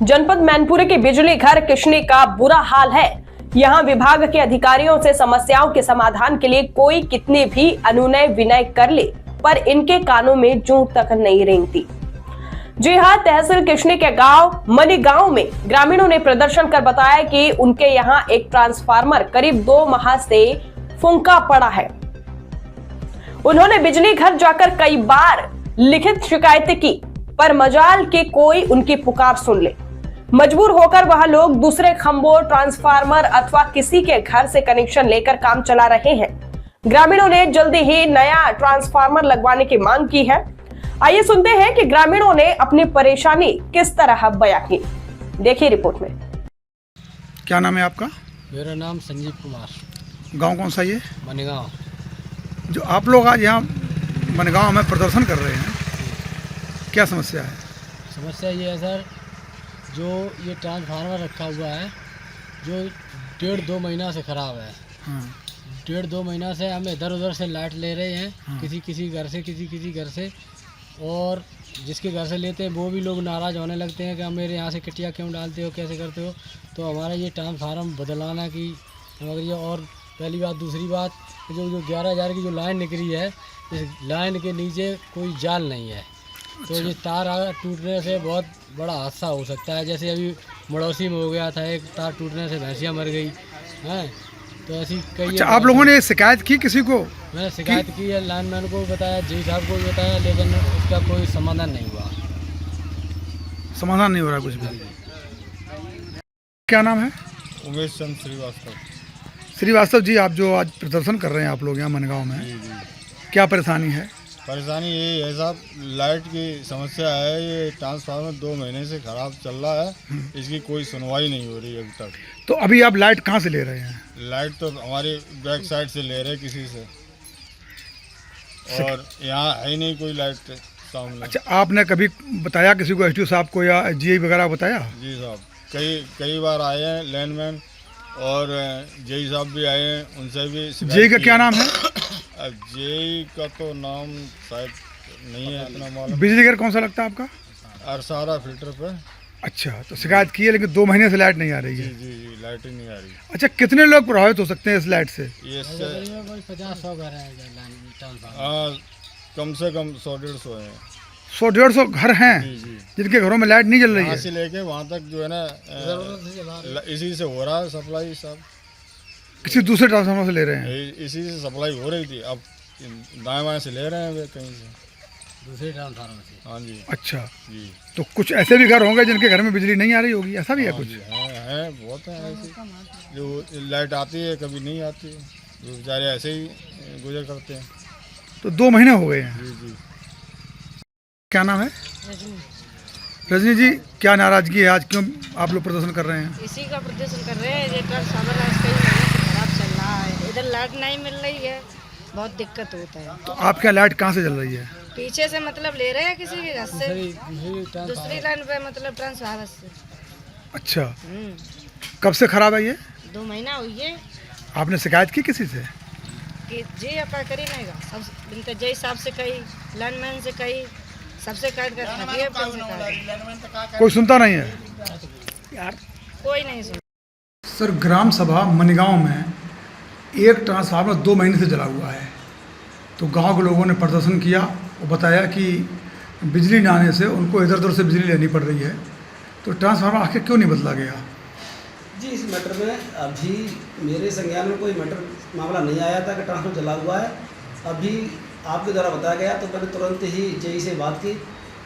जनपद मैनपुरी के बिजली घर किशनी का बुरा हाल है। यहाँ विभाग के अधिकारियों से समस्याओं के समाधान के लिए कोई कितनी भी अनुनय विनय कर ले, पर इनके कानों में जूं तक नहीं रेंगती। जी हां, तहसील किशनी के गांव मनी गांव में ग्रामीणों ने प्रदर्शन कर बताया कि उनके यहां एक ट्रांसफार्मर करीब 2 माह से फूंका पड़ा है। उन्होंने बिजली घर जाकर कई बार लिखित शिकायतें की, पर मजाल के कोई उनकी पुकार सुन ले। मजबूर होकर वह लोग दूसरे खंभों, ट्रांसफार्मर अथवा किसी के घर से कनेक्शन लेकर काम चला रहे हैं। ग्रामीणों ने जल्दी ही नया ट्रांसफार्मर लगवाने की मांग की है। आइए सुनते हैं कि ग्रामीणों ने अपनी परेशानी किस तरह बयां की। देखिए रिपोर्ट में। क्या नाम है आपका? मेरा नाम संजीव कुमार। गांव कौन सा ये? मनगांव। जो आप लोग आज यहाँ मनगांव में प्रदर्शन कर रहे हैं, क्या समस्या है? समस्या ये है सर, जो ये ट्रांसफार्मर रखा हुआ है जो 1.5-2 महीना से ख़राब है। हाँ। 1.5-2 महीना से हम इधर उधर से लाइट ले रहे हैं। हाँ। किसी घर से किसी घर से, और जिसके घर से लेते हैं वो भी लोग नाराज़ होने लगते हैं कि हम मेरे यहाँ से कटिया क्यों डालते हो, कैसे करते हो। तो हमारा ये ट्रांसफार्मर बदलाना की मगर ये, और पहली बात। दूसरी बात, जो 11,000 की जो लाइन निकली है, इस लाइन के नीचे कोई जाल नहीं है। तो ये तार टूटने से बहुत बड़ा हादसा हो सकता है। जैसे अभी मड़ौसी में हो गया था, एक तार टूटने से भैंसियाँ मर गई हैं। तो ऐसी कई। अच्छा, आप लोगों ने शिकायत की किसी को? मैंने शिकायत की है, लाइनमैन को भी बताया, जी साहब को भी बताया, लेकिन उसका कोई समाधान नहीं हुआ। समाधान नहीं हो रहा कुछ भी। क्या नाम है? उमेश चंद श्रीवास्तव। श्रीवास्तव जी, आप जो आज प्रदर्शन कर रहे हैं आप लोग यहाँ मनगांव में, क्या परेशानी है? परेशानी यही है साहब, लाइट की समस्या है। ये ट्रांसफार्मर 2 महीने से ख़राब चल रहा है, इसकी कोई सुनवाई नहीं हो रही अभी तक। तो अभी आप लाइट कहाँ से ले रहे हैं? लाइट तो हमारी बैक साइड से ले रहे किसी से, और यहाँ है ही नहीं कोई लाइट सामने। अच्छा, आपने कभी बताया किसी को, एसडीओ साहब को या जीआई वगैरह बताया? जी साहब, कई बार आए हैं लैंडमैन, और जेई साहब भी आए हैं, उनसे भी। जेई का क्या नाम है? जेई का तो नाम शायद नहीं है इतना मालूम। बिजली घर कौन सा लगता है आपका? अरसारा फिल्टर पे। अच्छा, तो शिकायत की है, लेकिन 2 महीने से लाइट नहीं आ रही है। जी, लाइट ही नहीं आ रही। अच्छा, कितने लोग प्रभावित हो सकते हैं इस लाइट से? ये 50-100 घर है। हाँ, कम से कम 100-150 है। 100-150 घर हैं जी। जिनके घरों में लाइट नहीं जल रही यहाँ है। से लेके वहाँ तक जो है ना, इसी से हो रहा है सप्लाई सब। किसी दूसरे ट्रांसफार्मर से ले रहे हैं? इसी से सप्लाई हो रही थी, अब दाएं बाएं से ले रहे हैं वे कहीं से, दूसरे ट्रांसफार्मर से। हाँ जी। अच्छा, जी। तो कुछ ऐसे भी घर होंगे जिनके घर में बिजली नहीं आ रही होगी, ऐसा भी है हाँ कुछ? जी, है बहुत है ऐसे जो लाइट आती है कभी नहीं आती है, जो बेचारे ऐसे ही गुजर करते हैं। तो 2 महीने हो गए हैं। जी। क्या नाम है? रजनी जी, क्या नाराजगी है आज, क्यों आप लोग प्रदर्शन कर रहे हैं? इसी का प्रदर्शन कर रहे हैं। ये ट्रांसफार्मर आज कई महीने से खराब चल रहा है, इधर लाइट नहीं मिल रही है, बहुत दिक्कत होता है। तो आपके यहाँ लाइट कहाँ से जल रही है? पीछे से मतलब ले रहे हैं किसी के घर से, दूसरी दूसरी लाइन पे मतलब ट्रांसफार्मर से। अच्छा, कब से खराब है ये? 2 महीना हुई है। आपने शिकायत की किसी से? कि जी अपना करी नहीं गा, सब जय साहब से कही, लाइनमैन से कही, सबसे शिकायत कर, कोई सुनता नहीं है यार। कोई नहीं सुन। सर, ग्राम सभा मनगांव में एक ट्रांसफार्मर 2 महीने से जला हुआ है। तो गांव के लोगों ने प्रदर्शन किया और बताया कि बिजली न आने से उनको इधर उधर से बिजली लेनी पड़ रही है। तो ट्रांसफार्मर आखिर क्यों नहीं बदला गया? जी, इस मैटर में अभी मेरे संज्ञान में कोई मामला नहीं आया था कि ट्रांसफार्मर जला हुआ है। अभी आपके द्वारा बताया गया तो मैंने तुरंत ही जेई से बात की।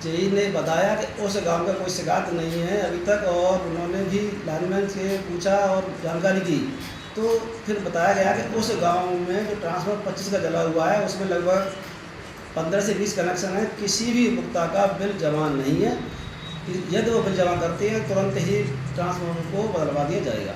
जेई ने बताया कि उस गांव का कोई शिकायत नहीं है अभी तक, और उन्होंने भी लाइनमैन से पूछा और जानकारी की, तो फिर बताया गया कि उस गांव में जो ट्रांसफार्मर 25 का जला हुआ है, उसमें लगभग 15 से 20 कनेक्शन है। किसी भी उपभोक्ता का बिल जमा नहीं है। यदि वो बिल जमा करते हैं तुरंत ही ट्रांसफार्मर को बदलवा दिया जाएगा।